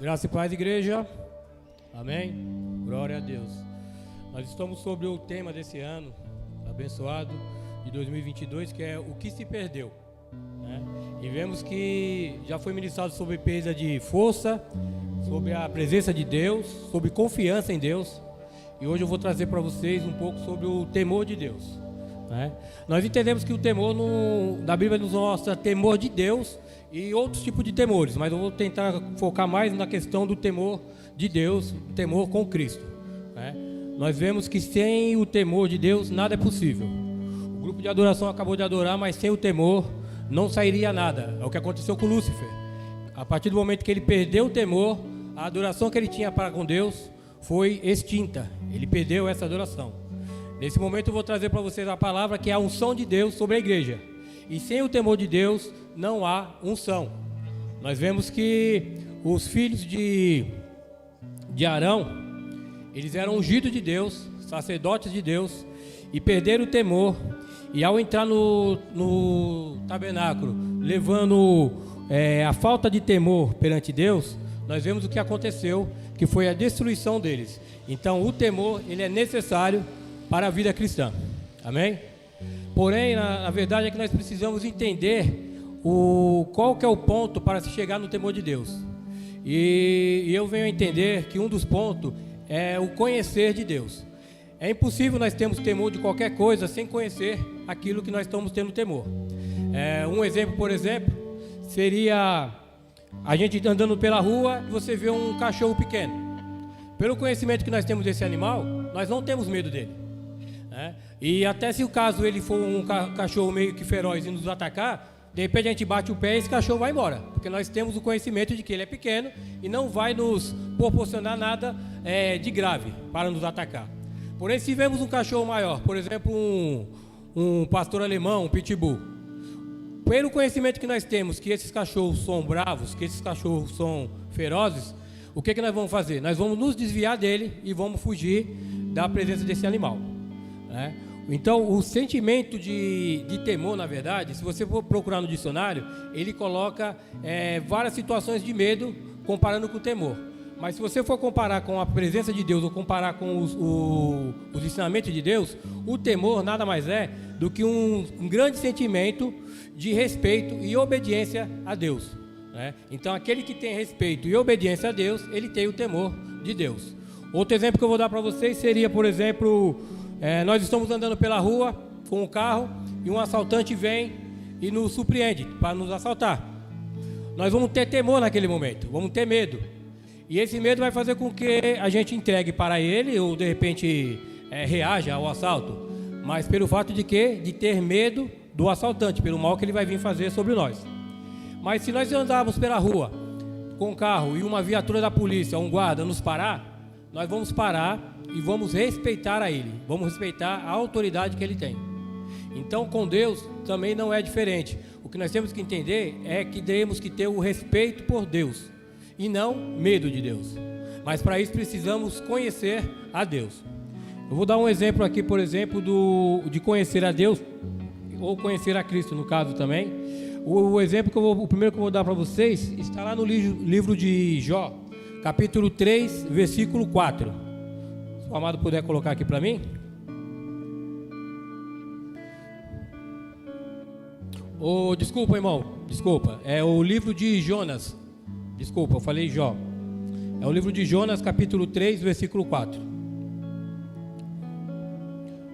Graça e paz, igreja. Amém? Glória a Deus. Nós estamos sobre o tema desse ano abençoado de 2022, que é o que se perdeu, né? E vemos que já foi ministrado sobre perda de força, sobre a presença de Deus, sobre confiança em Deus. E hoje eu vou trazer para vocês um pouco sobre o temor de Deus, né? Nós entendemos que o temor da Bíblia nos mostra temor de Deus e outros tipos de temores, mas eu vou tentar focar mais na questão do temor de Deus, temor com Cristo, né? Nós vemos que sem o temor de Deus nada é possível. O grupo de adoração acabou de adorar, mas sem o temor não sairia nada. É o que aconteceu com Lúcifer. A partir do momento que ele perdeu o temor, a adoração que ele tinha para com Deus foi extinta. Ele perdeu essa adoração. Nesse momento eu vou trazer para vocês a palavra que é a unção de Deus sobre a igreja. E sem o temor de Deus não há unção. Nós vemos que os filhos de Arão, eles eram ungidos de Deus, sacerdotes de Deus, e perderam o temor. E ao entrar no tabernáculo, levando a falta de temor perante Deus, nós vemos o que aconteceu, que foi a destruição deles. Então o temor, ele é necessário para a vida cristã. Amém? Porém, a verdade é que nós precisamos entender qual que é o ponto para se chegar no temor de Deus. E eu venho a entender que um dos pontos é o conhecer de Deus. É impossível nós termos temor de qualquer coisa sem conhecer aquilo que nós estamos tendo temor. Um exemplo, por exemplo, seria a gente andando pela rua e você vê um cachorro pequeno. Pelo conhecimento que nós temos desse animal, nós não temos medo dele, né? E até se o caso ele for um cachorro meio que feroz e nos atacar, de repente a gente bate o pé e esse cachorro vai embora, porque nós temos o conhecimento de que ele é pequeno e não vai nos proporcionar nada de grave para nos atacar. Porém, se vemos um cachorro maior, por exemplo, um pastor alemão, um pitbull, pelo conhecimento que nós temos que esses cachorros são bravos, que esses cachorros são ferozes, o que nós vamos fazer? Nós vamos nos desviar dele e vamos fugir da presença desse animal, né? Então, o sentimento de temor, na verdade, se você for procurar no dicionário, ele coloca várias situações de medo comparando com o temor. Mas se você for comparar com a presença de Deus ou comparar com os ensinamentos de Deus, o temor nada mais é do que um grande sentimento de respeito e obediência a Deus, né? Então, aquele que tem respeito e obediência a Deus, ele tem o temor de Deus. Outro exemplo que eu vou dar para vocês seria, por exemplo, nós estamos andando pela rua com um carro e um assaltante vem e nos surpreende para nos assaltar. Nós vamos ter temor naquele momento, vamos ter medo. E esse medo vai fazer com que a gente entregue para ele ou de repente reaja ao assalto. Mas pelo fato de quê? De ter medo do assaltante, pelo mal que ele vai vir fazer sobre nós. Mas se nós andarmos pela rua com um carro e uma viatura da polícia, um guarda nos parar, nós vamos parar e vamos respeitar a ele, vamos respeitar a autoridade que ele tem. Então com Deus também não é diferente. O que nós temos que entender é que temos que ter o respeito por Deus e não medo de Deus. Mas para isso precisamos conhecer a Deus. Eu vou dar um exemplo aqui, por exemplo, de conhecer a Deus ou conhecer a Cristo, no caso também. O exemplo o primeiro que eu vou dar para vocês está lá no livro de Jó, capítulo 3, versículo 4. Se o amado puder colocar aqui para mim. Desculpa, irmão, desculpa. É o livro de Jonas. Desculpa, eu falei Jó. É o livro de Jonas, capítulo 3, versículo 4.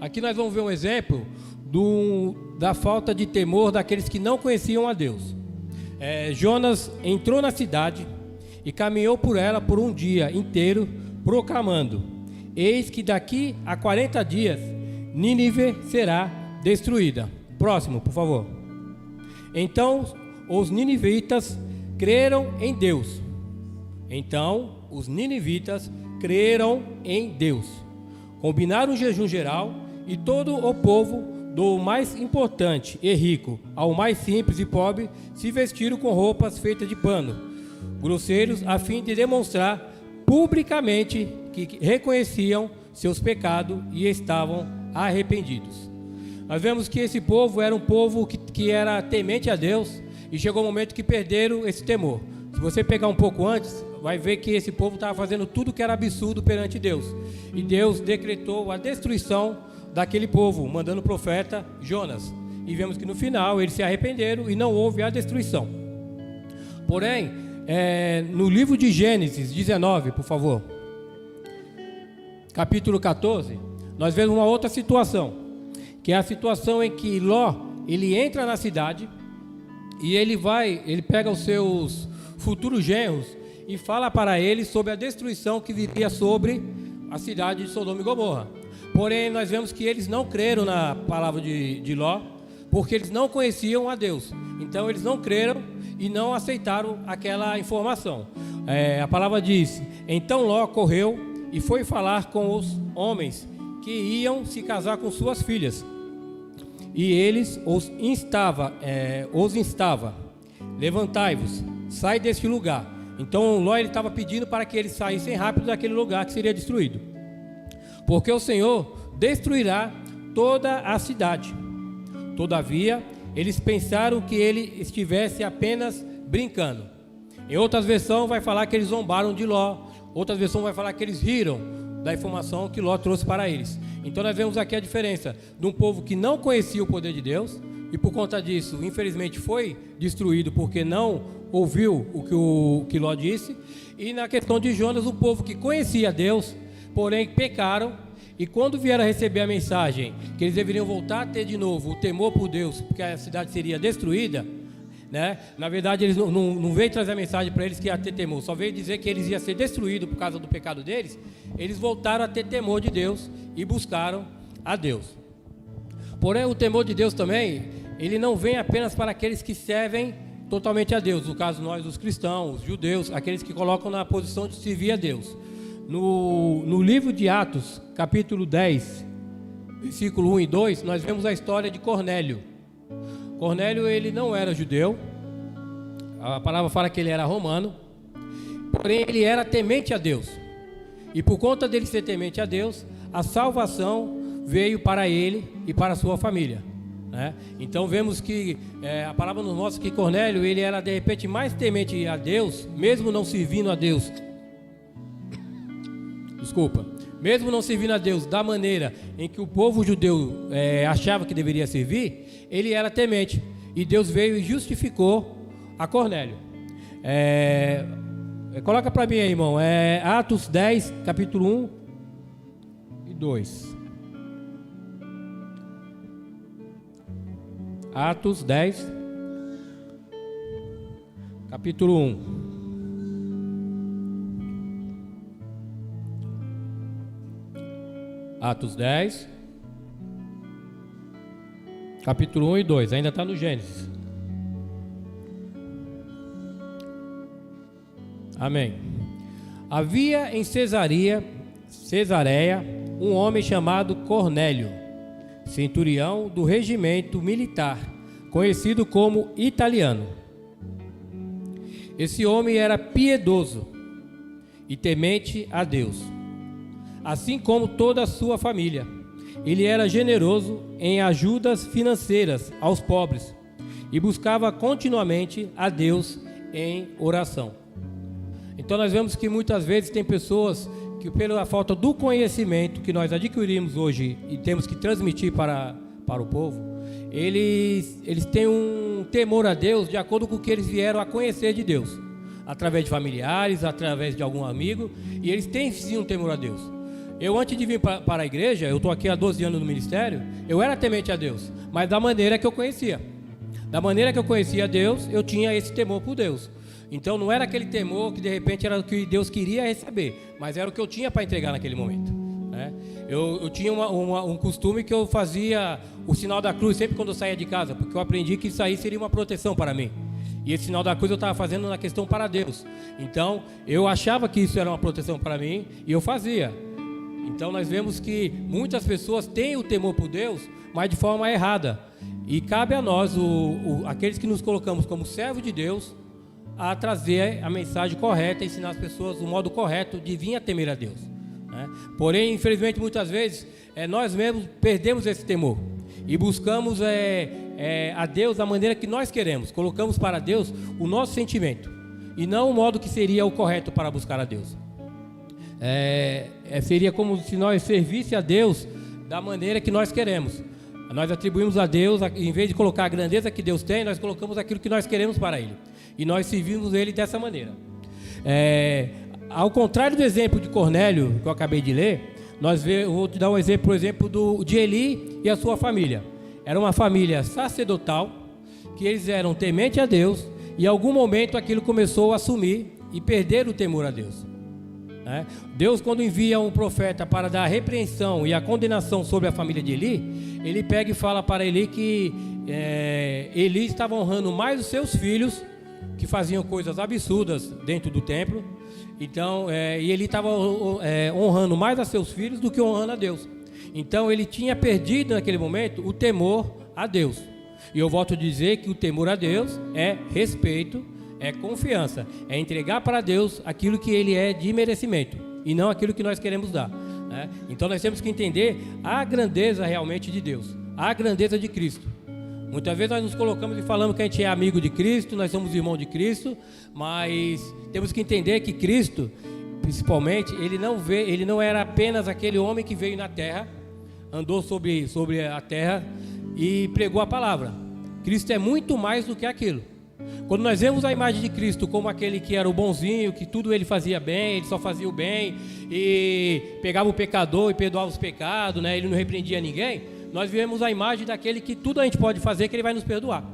Aqui nós vamos ver um exemplo da falta de temor daqueles que não conheciam a Deus. Jonas entrou na cidade e caminhou por ela por um dia inteiro, proclamando: eis que daqui a 40 dias Nínive será destruída. Próximo, por favor. Então os ninivitas creram em Deus. Combinaram um jejum geral e todo o povo, do mais importante e rico ao mais simples e pobre, se vestiram com roupas feitas de pano grosseiros, a fim de demonstrar publicamente que reconheciam seus pecados e estavam arrependidos. Nós vemos que esse povo era um povo que era temente a Deus, e chegou o momento que perderam esse temor. Se você pegar um pouco antes, vai ver que esse povo estava fazendo tudo que era absurdo perante Deus. E Deus decretou a destruição daquele povo, mandando o profeta Jonas. E vemos que no final eles se arrependeram e não houve a destruição. Porém, no livro de Gênesis 19, por favor, capítulo 14, nós vemos uma outra situação, que é a situação em que Ló, ele entra na cidade e ele pega os seus futuros genros e fala para eles sobre a destruição que viria sobre a cidade de Sodoma e Gomorra. Porém, nós vemos que eles não creram na palavra de Ló, porque eles não conheciam a Deus. Então, eles não creram e não aceitaram aquela informação. A palavra diz: então Ló correu e foi falar com os homens que iam se casar com suas filhas. E eles os instava: levantai-vos, sai deste lugar. Então Ló estava pedindo para que eles saíssem rápido daquele lugar que seria destruído, porque o Senhor destruirá toda a cidade. Todavia, eles pensaram que ele estivesse apenas brincando. Em outras versões vai falar que eles zombaram de Ló. Outras versões vai falar que eles riram da informação que Ló trouxe para eles. Então nós vemos aqui a diferença de um povo que não conhecia o poder de Deus e por conta disso, infelizmente, foi destruído porque não ouviu o que Ló disse. E na questão de Jonas, um povo que conhecia Deus, porém pecaram. E quando vieram a receber a mensagem que eles deveriam voltar a ter de novo o temor por Deus, porque a cidade seria destruída, né? Na verdade, eles não veio trazer a mensagem para eles que ia ter temor, só veio dizer que eles iam ser destruídos por causa do pecado deles. Eles voltaram a ter temor de Deus e buscaram a Deus. Porém, o temor de Deus também, ele não vem apenas para aqueles que servem totalmente a Deus, no caso nós, os cristãos, os judeus, aqueles que colocam na posição de servir a Deus. No livro de Atos, capítulo 10, versículo 1 e 2, nós vemos a história de Cornélio. Cornélio, ele não era judeu, a palavra fala que ele era romano, porém ele era temente a Deus. E por conta dele ser temente a Deus, a salvação veio para ele e para a sua família, né? Então vemos que a palavra nos mostra que Cornélio, ele era de repente mais temente a Deus, mesmo não servindo a Deus. Mesmo não servindo a Deus da maneira em que o povo judeu achava que deveria servir, ele era temente. E Deus veio e justificou a Cornélio. Coloca para mim aí, irmão. Atos 10, capítulo 1 e 2. Atos 10, capítulo 1. Atos 10, capítulo 1 e 2, ainda está no Gênesis. Amém. Havia em Cesareia um homem chamado Cornélio, centurião do regimento militar, conhecido como Italiano. Esse homem era piedoso e temente a Deus, assim como toda a sua família. Ele era generoso em ajudas financeiras aos pobres e buscava continuamente a Deus em oração. Então nós vemos que muitas vezes tem pessoas que, pela falta do conhecimento que nós adquirimos hoje e temos que transmitir para o povo, eles têm um temor a Deus de acordo com o que eles vieram a conhecer de Deus, através de familiares, através de algum amigo, e eles têm sim um temor a Deus. Eu, antes de vir para a igreja, eu estou aqui há 12 anos no ministério, eu era temente a Deus, mas da maneira que eu conhecia. Da maneira que eu conhecia Deus, eu tinha esse temor por Deus. Então não era aquele temor que de repente era o que Deus queria receber, mas era o que eu tinha para entregar naquele momento, né? Eu tinha um costume que eu fazia o sinal da cruz sempre quando eu saía de casa, porque eu aprendi que isso aí seria uma proteção para mim. E esse sinal da cruz eu estava fazendo na questão para Deus. Então eu achava que isso era uma proteção para mim e eu fazia. Então nós vemos que muitas pessoas têm o temor por Deus, mas de forma errada. E cabe a nós, aqueles que nos colocamos como servos de Deus, a trazer a mensagem correta, ensinar as pessoas o modo correto de vir a temer a Deus, né? Porém, infelizmente, muitas vezes, nós mesmos perdemos esse temor e buscamos a Deus da maneira que nós queremos. Colocamos para Deus o nosso sentimento. e não o modo que seria o correto para buscar a Deus. Seria como se nós servisse a Deus da maneira que nós queremos. Nós atribuímos a Deus, em vez de colocar a grandeza que Deus tem, nós colocamos aquilo que nós queremos para Ele. E nós servimos Ele dessa maneira. Ao contrário do exemplo de Cornélio, que eu acabei de ler, eu vou te dar um exemplo, por exemplo, de Eli e a sua família. Era uma família sacerdotal, que eles eram tementes a Deus, e em algum momento aquilo começou a sumir e perderam o temor a Deus. Deus, quando envia um profeta para dar a repreensão e a condenação sobre a família de Eli, ele pega e fala para Eli que Eli estava honrando mais os seus filhos, que faziam coisas absurdas dentro do templo. Então, e ele estava honrando mais a seus filhos do que honrando a Deus. Então ele tinha perdido naquele momento o temor a Deus. E eu volto a dizer que o temor a Deus é respeito, é confiança, é entregar para Deus aquilo que Ele é de merecimento e não aquilo que nós queremos dar, né? Então nós temos que entender a grandeza realmente de Deus, a grandeza de Cristo. Muitas vezes nós nos colocamos e falamos que a gente é amigo de Cristo, nós somos irmãos de Cristo, mas temos que entender que Cristo, principalmente, ele não era apenas aquele homem que veio na terra, andou sobre a terra e pregou a palavra. Cristo é muito mais do que aquilo. Quando nós vemos a imagem de Cristo como aquele que era o bonzinho, que tudo ele fazia bem, ele só fazia o bem, e pegava o pecador e perdoava os pecados, né? Ele não repreendia ninguém, nós vemos a imagem daquele que tudo a gente pode fazer, que ele vai nos perdoar,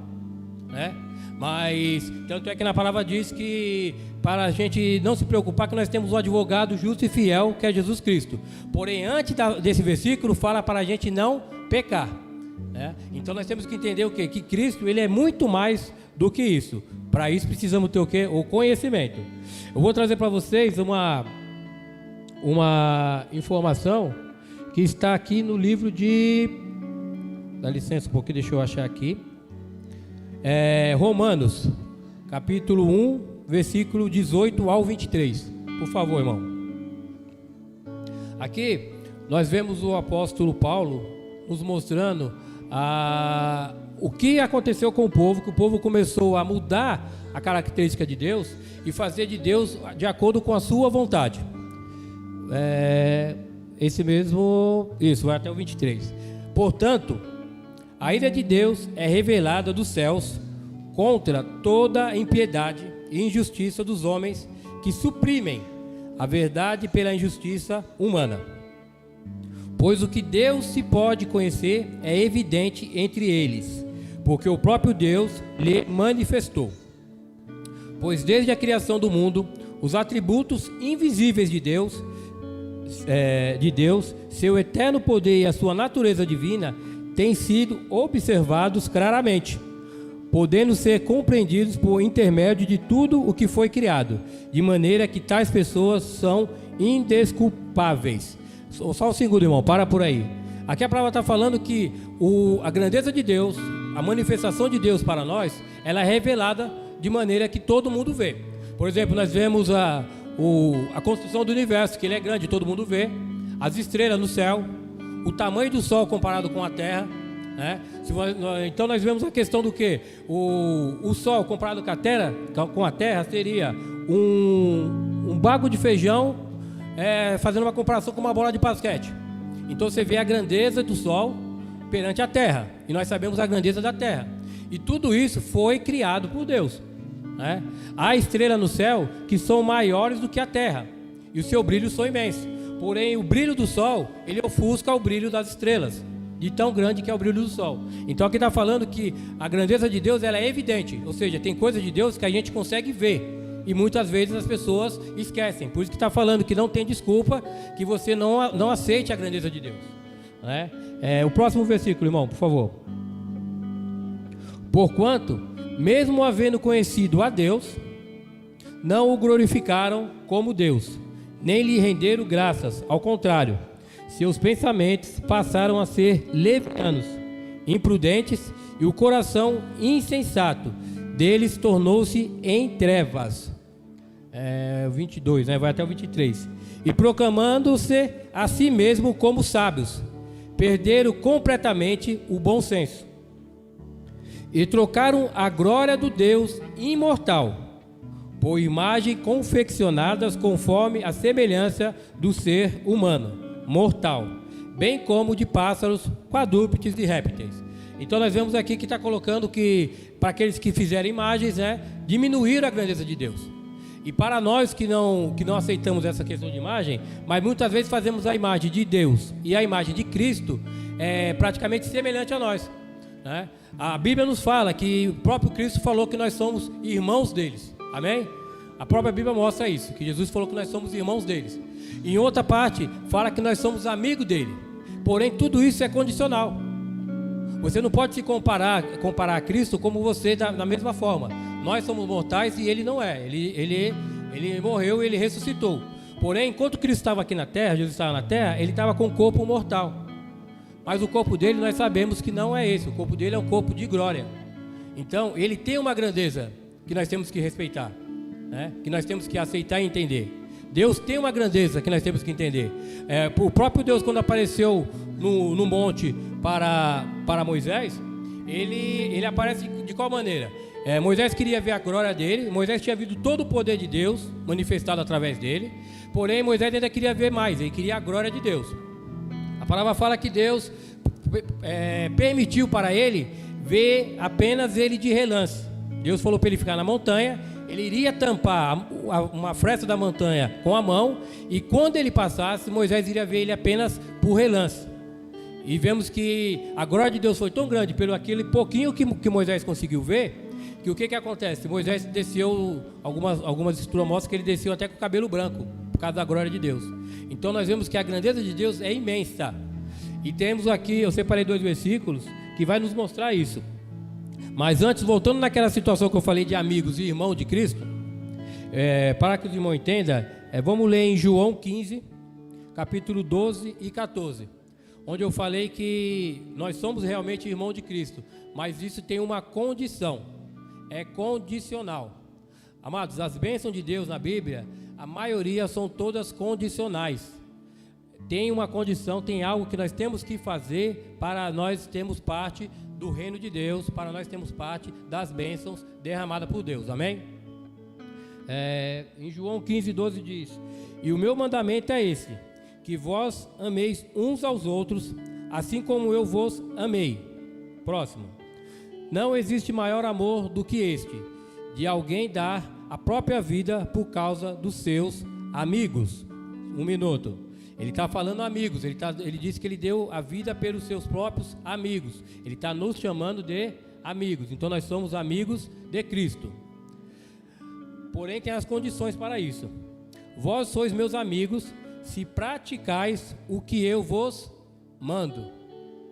né? Mas, tanto é que na palavra diz que para a gente não se preocupar, que nós temos um advogado justo e fiel, que é Jesus Cristo. Porém, antes desse versículo, fala para a gente não pecar, né? Então nós temos que entender o quê? Que Cristo, ele é muito mais do que isso. Para isso precisamos ter o quê? O conhecimento. Eu vou trazer para vocês uma informação que está aqui no livro de... Dá licença um pouquinho, deixa eu achar aqui. Romanos, capítulo 1, versículo 18 ao 23. Por favor, irmão. Aqui nós vemos o apóstolo Paulo nos mostrando o que aconteceu com o povo, que o povo começou a mudar a característica de Deus e fazer de Deus de acordo com a sua vontade. Isso, vai até o 23. Portanto, a ira de Deus é revelada dos céus contra toda a impiedade e injustiça dos homens que suprimem a verdade pela injustiça humana. Pois o que Deus se pode conhecer é evidente entre eles, porque o próprio Deus lhe manifestou. Pois desde a criação do mundo, os atributos invisíveis de Deus, seu eterno poder e a sua natureza divina, têm sido observados claramente, podendo ser compreendidos por intermédio de tudo o que foi criado, de maneira que tais pessoas são indesculpáveis. Só um segundo, irmão, para por aí. Aqui a palavra está falando que a grandeza de Deus, a manifestação de Deus para nós, ela é revelada de maneira que todo mundo vê. Por exemplo, nós vemos a construção do universo, que ele é grande, todo mundo vê. As estrelas no céu, o tamanho do sol comparado com a terra, né? Então nós vemos a questão do que? O sol comparado com a terra seria um bago de feijão, fazendo uma comparação com uma bola de basquete. Então você vê a grandeza do sol perante a terra, e nós sabemos a grandeza da terra, e tudo isso foi criado por Deus, né? Há estrelas no céu que são maiores do que a terra, e o seu brilho são imensos. Porém, o brilho do sol, ele ofusca o brilho das estrelas, de tão grande que é o brilho do sol. Então aqui está falando que a grandeza de Deus, ela é evidente, ou seja, tem coisas de Deus que a gente consegue ver, e muitas vezes as pessoas esquecem. Por isso que está falando que não tem desculpa, que você não aceite a grandeza de Deus, né? O próximo versículo, irmão, por favor. Porquanto, mesmo havendo conhecido a Deus, não o glorificaram como Deus, nem lhe renderam graças. Ao contrário, seus pensamentos passaram a ser levianos, imprudentes, e o coração insensato deles tornou-se em trevas. 22, né? Vai até o 23. E proclamando-se a si mesmo como sábios, perderam completamente o bom senso, e trocaram a glória do Deus imortal por imagem confeccionadas conforme a semelhança do ser humano, mortal, bem como de pássaros, quadrúpedes e répteis. Então nós vemos aqui que está colocando que, para aqueles que fizeram imagens, diminuir a grandeza de Deus. E para nós que não aceitamos essa questão de imagem, mas muitas vezes fazemos a imagem de Deus e a imagem de Cristo praticamente semelhante a nós, né? A Bíblia nos fala que o próprio Cristo falou que nós somos irmãos deles, amém? A própria Bíblia mostra isso, que Jesus falou que nós somos irmãos deles. Em outra parte, fala que nós somos amigos dele. Porém, tudo isso é condicional. Você não pode se comparar a Cristo como você da mesma forma. Nós somos mortais e ele não é. Ele morreu e ele ressuscitou. Porém, enquanto Cristo estava aqui na terra, Jesus estava na terra, ele estava com um corpo mortal. Mas o corpo dele nós sabemos que não é esse. O corpo dele é um corpo de glória. Então, ele tem uma grandeza que nós temos que respeitar, né? Que nós temos que aceitar e entender. Deus tem uma grandeza que nós temos que entender. O próprio Deus, quando apareceu no monte para Moisés, ele aparece de qual maneira? Moisés queria ver a glória dele. Moisés tinha visto todo o poder de Deus manifestado através dele. Porém, Moisés ainda queria ver mais. Ele queria a glória de Deus. A palavra fala que Deus permitiu para ele ver apenas ele de relance. Deus falou para ele ficar na montanha. Ele iria tampar uma fresta da montanha com a mão. E quando ele passasse, Moisés iria ver ele apenas por relance. E vemos que a glória de Deus foi tão grande pelo aquele pouquinho que Moisés conseguiu ver, que o que acontece? Moisés desceu, algumas escrituras mostram que ele desceu até com o cabelo branco, por causa da glória de Deus. Então nós vemos que a grandeza de Deus é imensa. E temos aqui, eu separei 2 versículos que vai nos mostrar isso. Mas antes, voltando naquela situação que eu falei de amigos e irmão de Cristo, para que os irmãos entendam, vamos ler em João 15, capítulo 12 e 14. Onde eu falei que nós somos realmente irmãos de Cristo, mas isso tem uma condição, é condicional. Amados, as bênçãos de Deus na Bíblia, a maioria são todas condicionais. Tem uma condição, tem algo que nós temos que fazer para nós termos parte do reino de Deus, para nós termos parte das bênçãos derramadas por Deus, amém? Em João 15, 12 diz: e o meu mandamento é esse, que vós ameis uns aos outros, assim como eu vos amei. Próximo. Não existe maior amor do que este, de alguém dar a própria vida por causa dos seus amigos. Um minuto. Ele está falando amigos, ele disse que ele deu a vida pelos seus próprios amigos. Ele está nos chamando de amigos. Então nós somos amigos de Cristo. Porém tem as condições para isso. Vós sois meus amigos, se praticais o que eu vos mando.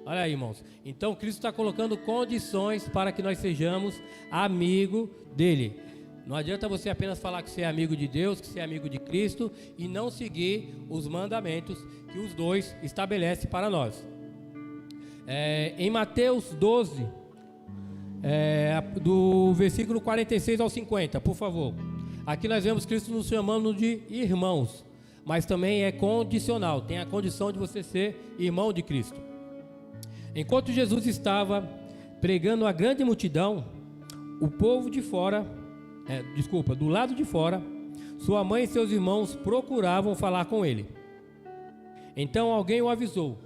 Olha aí, irmãos. Então Cristo está colocando condições para que nós sejamos amigos dele. Não adianta você apenas falar que você é amigo de Deus, que você é amigo de Cristo e não seguir os mandamentos que os dois estabelecem para nós. Em Mateus 12, do versículo 46 ao 50, por favor. Aqui nós vemos Cristo nos chamando de irmãos, mas também é condicional, tem a condição de você ser irmão de Cristo. Enquanto Jesus estava pregando a grande multidão, o povo de fora, do lado de fora, sua mãe e seus irmãos procuravam falar com ele. Então alguém o avisou: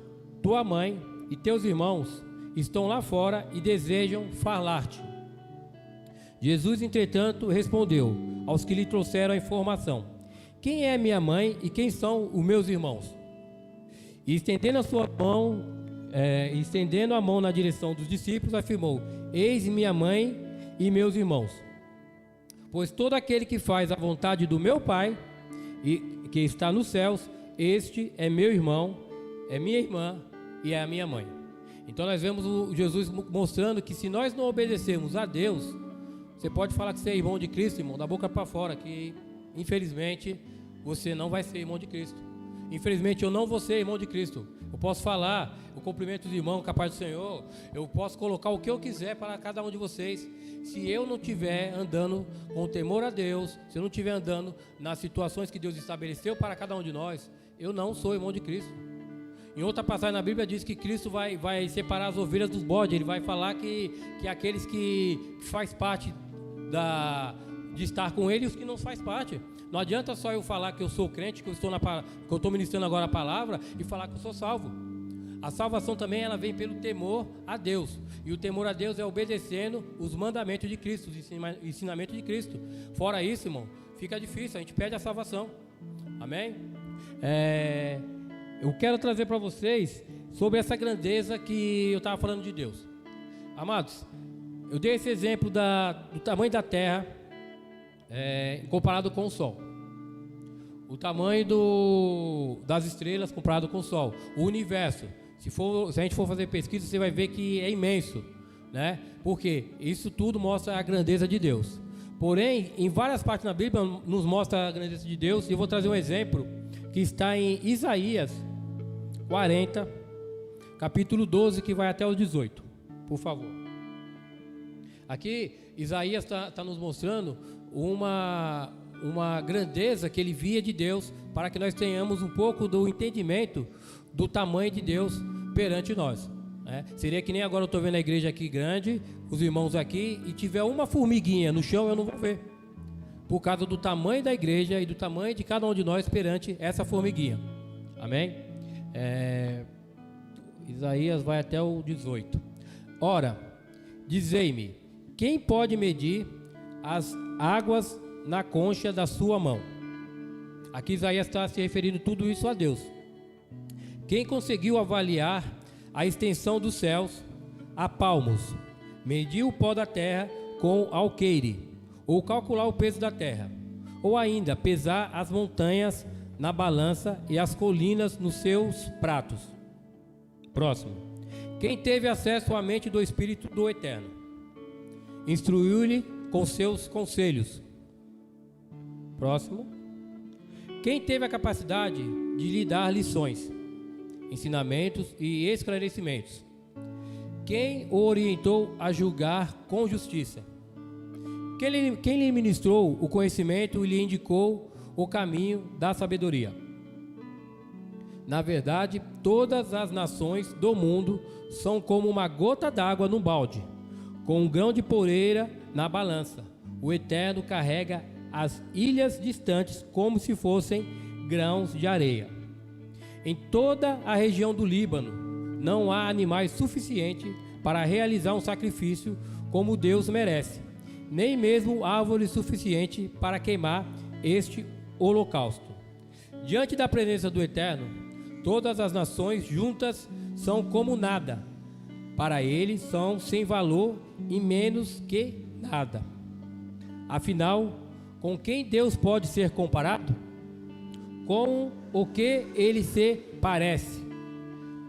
tua mãe e teus irmãos estão lá fora e desejam falar-te. Jesus, entretanto, respondeu aos que lhe trouxeram a informação: quem é minha mãe e quem são os meus irmãos? E estendendo a mão na direção dos discípulos, afirmou: eis minha mãe e meus irmãos. Pois todo aquele que faz a vontade do meu Pai, e que está nos céus, este é meu irmão, é minha irmã e é a minha mãe. Então nós vemos Jesus mostrando que se nós não obedecermos a Deus, você pode falar que você é irmão de Cristo, irmão, da boca para fora, que infelizmente você não vai ser irmão de Cristo. Infelizmente eu não vou ser irmão de Cristo. Eu posso falar, eu cumprimento os irmãos, capaz do Senhor, eu posso colocar o que eu quiser para cada um de vocês. Se eu não estiver andando com temor a Deus, se eu não estiver andando nas situações que Deus estabeleceu para cada um de nós, eu não sou irmão de Cristo. Em outra passagem na Bíblia diz que Cristo vai separar as ovelhas dos bodes. Ele vai falar que aqueles que faz parte de estar com Ele e os que não faz parte. Não adianta só eu falar que eu sou crente, que eu estou ministrando agora a palavra e falar que eu sou salvo. A salvação também ela vem pelo temor a Deus. E o temor a Deus é obedecendo os mandamentos de Cristo, os ensinamentos de Cristo. Fora isso, irmão, fica difícil, a gente perde a salvação. Amém? Eu quero trazer para vocês sobre essa grandeza que eu estava falando de Deus. Amados, eu dei esse exemplo do tamanho da terra comparado com o sol. O tamanho das estrelas comparado com o sol. O universo. Se a gente for fazer pesquisa, você vai ver que é imenso, né? Porque isso tudo mostra a grandeza de Deus. Porém, em várias partes na Bíblia nos mostra a grandeza de Deus. E eu vou trazer um exemplo que está em Isaías 40, capítulo 12, que vai até o 18, por favor. Aqui, Isaías está nos mostrando uma grandeza que ele via de Deus, para que nós tenhamos um pouco do entendimento do tamanho de Deus perante nós, né? Seria que nem agora eu estou vendo a igreja aqui grande, os irmãos aqui, e tiver uma formiguinha no chão, eu não vou ver, por causa do tamanho da igreja e do tamanho de cada um de nós perante essa formiguinha. Amém? Isaías vai até o 18. Ora, dizei-me, quem pode medir as águas na concha da sua mão? Aqui Isaías está se referindo tudo isso a Deus. Quem conseguiu avaliar a extensão dos céus a palmos, medir o pó da terra com alqueire, ou calcular o peso da terra, ou ainda pesar as montanhas na balança e as colinas nos seus pratos? Próximo. Quem teve acesso à mente do Espírito do Eterno, instruiu-lhe com seus conselhos? Próximo. Quem teve a capacidade de lhe dar lições, ensinamentos e esclarecimentos? Quem o orientou a julgar com justiça? Quem lhe ministrou o conhecimento e lhe indicou o caminho da sabedoria? Na verdade, todas as nações do mundo são como uma gota d'água num balde, com um grão de poeira na balança. O Eterno carrega as ilhas distantes como se fossem grãos de areia. Em toda a região do Líbano não há animais suficientes para realizar um sacrifício como Deus merece, nem mesmo árvore suficiente para queimar este holocausto. Diante da presença do Eterno, todas as nações juntas são como nada. Para ele são sem valor e menos que nada. Afinal, com quem Deus pode ser comparado? Com o que ele se parece?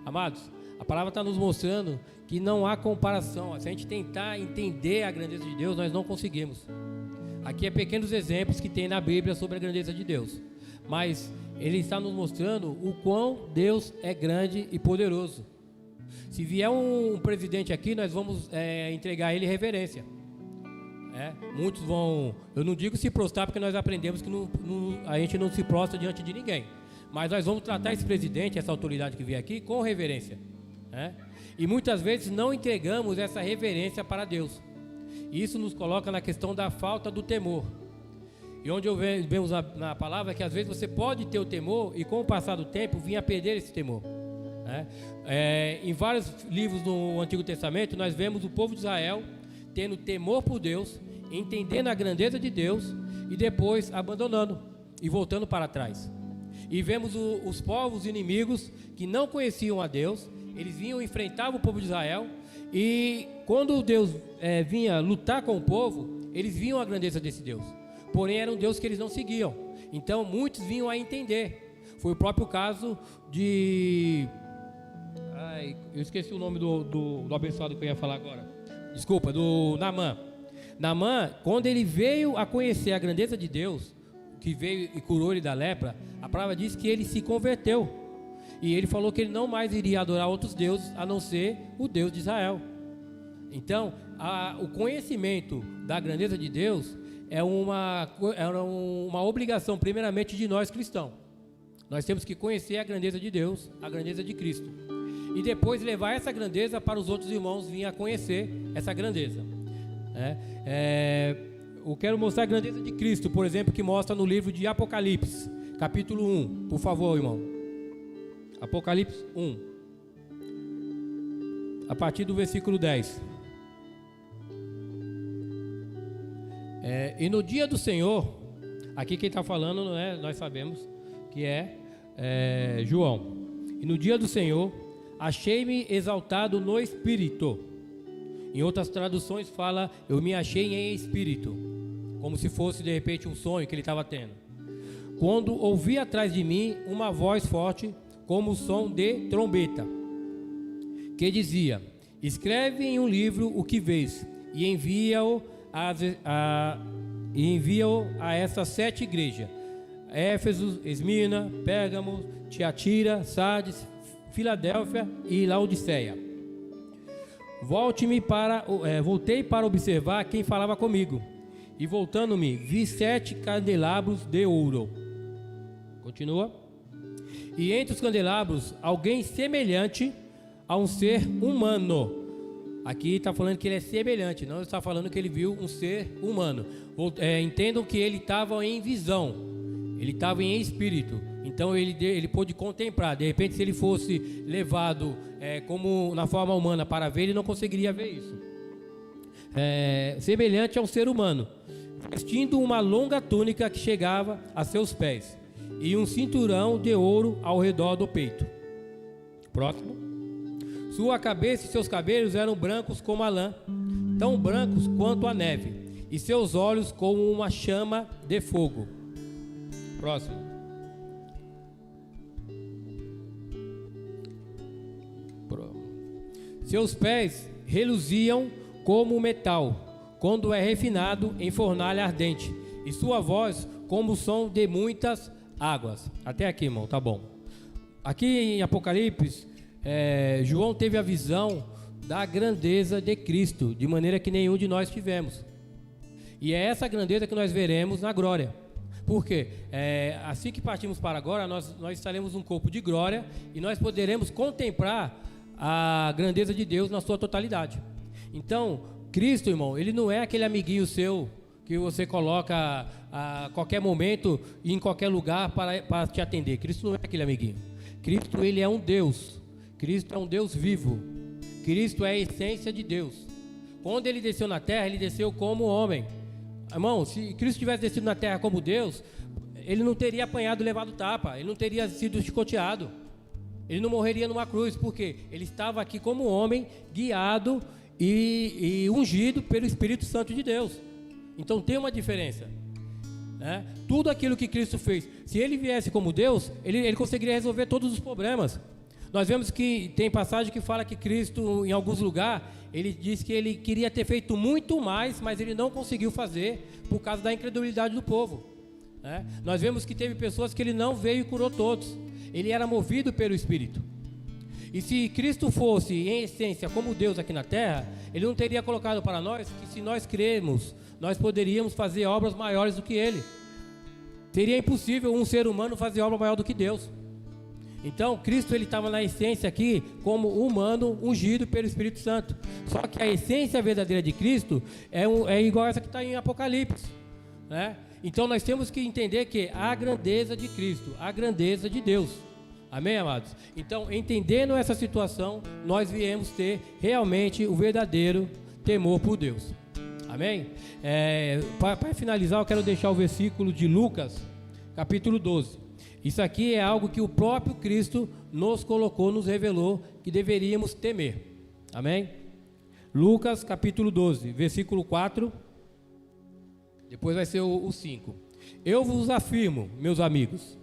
Amados, a palavra está nos mostrando que não há comparação. Se a gente tentar entender a grandeza de Deus, nós não conseguimos. Aqui é pequenos exemplos que tem na Bíblia sobre a grandeza de Deus, mas ele está nos mostrando o quão Deus é grande e poderoso. Se vier um presidente aqui, nós vamos entregar a ele reverência. Muitos vão, eu não digo se prostrar, porque nós aprendemos que a gente não se prostra diante de ninguém, mas nós vamos tratar esse presidente, essa autoridade que vier aqui, com reverência, e muitas vezes não entregamos essa reverência para Deus. Isso nos coloca na questão da falta do temor. E onde eu vemos na palavra que às vezes você pode ter o temor e com o passar do tempo vir a perder esse temor. Em vários livros do Antigo Testamento nós vemos o povo de Israel tendo temor por Deus, entendendo a grandeza de Deus e depois abandonando e voltando para trás. E vemos os povos inimigos que não conheciam a Deus, eles vinham e enfrentavam o povo de Israel, e quando Deus vinha lutar com o povo, eles viam a grandeza desse Deus, porém era um Deus que eles não seguiam. Então muitos vinham a entender. Foi o próprio caso de... eu esqueci o nome do abençoado que eu ia falar agora. Desculpa, do Naamã. Naamã, quando ele veio a conhecer a grandeza de Deus, que veio e curou ele da lepra, a palavra diz que ele se converteu. E ele falou que ele não mais iria adorar outros deuses, a não ser o Deus de Israel. Então, o conhecimento da grandeza de Deus é uma obrigação, primeiramente, de nós cristãos. Nós temos que conhecer a grandeza de Deus, a grandeza de Cristo, e depois levar essa grandeza para os outros irmãos virem a conhecer essa grandeza. eu quero mostrar a grandeza de Cristo, por exemplo, que mostra no livro de Apocalipse, capítulo 1. Por favor, irmão. Apocalipse 1. A partir do versículo 10. E no dia do Senhor, aqui quem está falando, né, nós sabemos que é João. E no dia do Senhor, achei-me exaltado no Espírito. Em outras traduções fala, eu me achei em espírito, como se fosse de repente um sonho que ele estava tendo. Quando ouvi atrás de mim uma voz forte, como o som de trombeta, que dizia: escreve em um livro o que vês e envia-o a essas 7 igrejas: Éfeso, Esmirna, Pérgamo, Tiatira, Sardes, Filadélfia e Laodiceia. Voltei para observar quem falava comigo, e voltando-me, vi 7 candelabros de ouro. Continua. E entre os candelabros, alguém semelhante a um ser humano. Aqui está falando que ele é semelhante, não está falando que ele viu um ser humano. Entendam que ele estava em visão, ele estava em espírito. Então ele pôde contemplar. De repente, se ele fosse levado como na forma humana para ver, ele não conseguiria ver isso. Semelhante a um ser humano, vestindo uma longa túnica que chegava a seus pés, e um cinturão de ouro ao redor do peito. Próximo. Sua cabeça e seus cabelos eram brancos como a lã, tão brancos quanto a neve, e seus olhos como uma chama de fogo. Próximo. Seus pés reluziam como metal, quando é refinado em fornalha ardente, e sua voz como o som de muitas águas. Até aqui, irmão, tá bom. Aqui em Apocalipse, João teve a visão da grandeza de Cristo, de maneira que nenhum de nós tivemos. E é essa grandeza que nós veremos na glória. Por quê? Assim que partimos para agora, nós estaremos num corpo de glória e nós poderemos contemplar a grandeza de Deus na sua totalidade. Então, Cristo, irmão, ele não é aquele amiguinho seu que você coloca a qualquer momento e em qualquer lugar para te atender. Cristo não é aquele amiguinho. Cristo, ele é um Deus. Cristo é um Deus vivo. Cristo é a essência de Deus. Quando ele desceu na terra, ele desceu como homem. Irmão, se Cristo tivesse descido na terra como Deus, ele não teria apanhado e levado tapa, ele não teria sido chicoteado, ele não morreria numa cruz, porque ele estava aqui como homem, guiado e ungido pelo Espírito Santo de Deus. Então tem uma diferença, né? Tudo aquilo que Cristo fez, se ele viesse como Deus, ele conseguiria resolver todos os problemas. Nós vemos que tem passagem que fala que Cristo, em alguns lugares, ele diz que ele queria ter feito muito mais, mas ele não conseguiu fazer por causa da incredulidade do povo, né? Nós vemos que teve pessoas que ele não veio e curou todos. Ele era movido pelo Espírito. E se Cristo fosse, em essência, como Deus aqui na terra, ele não teria colocado para nós que, se nós crermos, nós poderíamos fazer obras maiores do que ele. Seria impossível um ser humano fazer obra maior do que Deus. Então, Cristo, ele estava na essência aqui como humano ungido pelo Espírito Santo. Só que a essência verdadeira de Cristo é igual a essa que está em Apocalipse, né? Então, nós temos que entender que a grandeza de Cristo, a grandeza de Deus. Amém, amados? Então, entendendo essa situação, nós viemos ter realmente o verdadeiro temor por Deus. Amém? Para finalizar, eu quero deixar o versículo de Lucas, capítulo 12. Isso aqui é algo que o próprio Cristo nos colocou, nos revelou, que deveríamos temer. Amém? Lucas, capítulo 12, versículo 4. Depois vai ser o 5. Eu vos afirmo, meus amigos,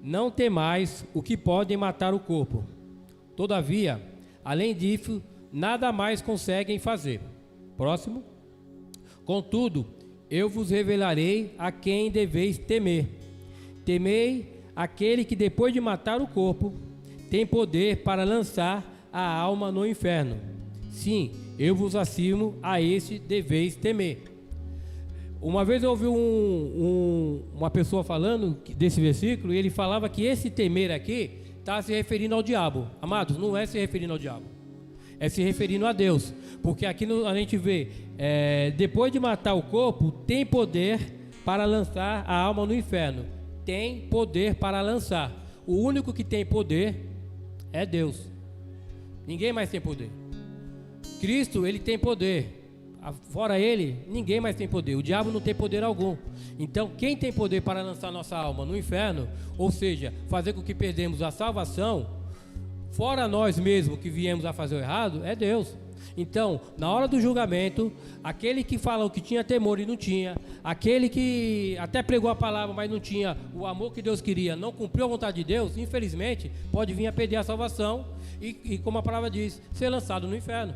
não temais o que podem matar o corpo. Todavia, além disso, nada mais conseguem fazer. Próximo. Contudo, eu vos revelarei a quem deveis temer. Temei aquele que, depois de matar o corpo, tem poder para lançar a alma no inferno. Sim, eu vos afirmo, a esse deveis temer. Uma vez eu ouvi uma pessoa falando desse versículo, e ele falava que esse temer aqui está se referindo ao diabo. Amados, não é se referindo ao diabo. É se referindo a Deus. Porque aqui a gente vê, depois de matar o corpo, tem poder para lançar a alma no inferno. Tem poder para lançar. O único que tem poder é Deus. Ninguém mais tem poder. Cristo, ele tem poder. Fora ele, ninguém mais tem poder. O diabo não tem poder algum. Então, quem tem poder para lançar nossa alma no inferno, ou seja, fazer com que perdemos a salvação, fora nós mesmos que viemos a fazer o errado, é Deus. Então, na hora do julgamento, aquele que falou que tinha temor e não tinha, aquele que até pregou a palavra, mas não tinha o amor que Deus queria, não cumpriu a vontade de Deus, infelizmente, pode vir a perder a salvação e como a palavra diz, ser lançado no inferno.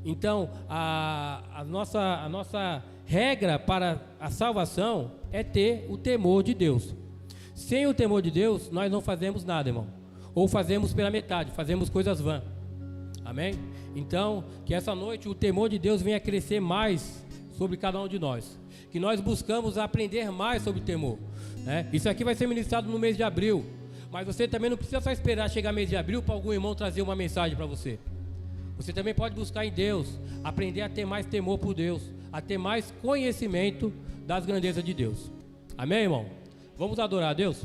Então, a nossa regra para a salvação é ter o temor de Deus. Sem o temor de Deus, nós não fazemos nada, irmão. Ou fazemos pela metade, fazemos coisas vãs. Amém? Então, que essa noite o temor de Deus venha crescer mais sobre cada um de nós. Que nós buscamos aprender mais sobre temor, né? Isso aqui vai ser ministrado no mês de abril. Mas você também não precisa só esperar chegar mês de abril para algum irmão trazer uma mensagem para você. Você também pode buscar em Deus, aprender a ter mais temor por Deus, a ter mais conhecimento das grandezas de Deus. Amém, irmão? Vamos adorar a Deus?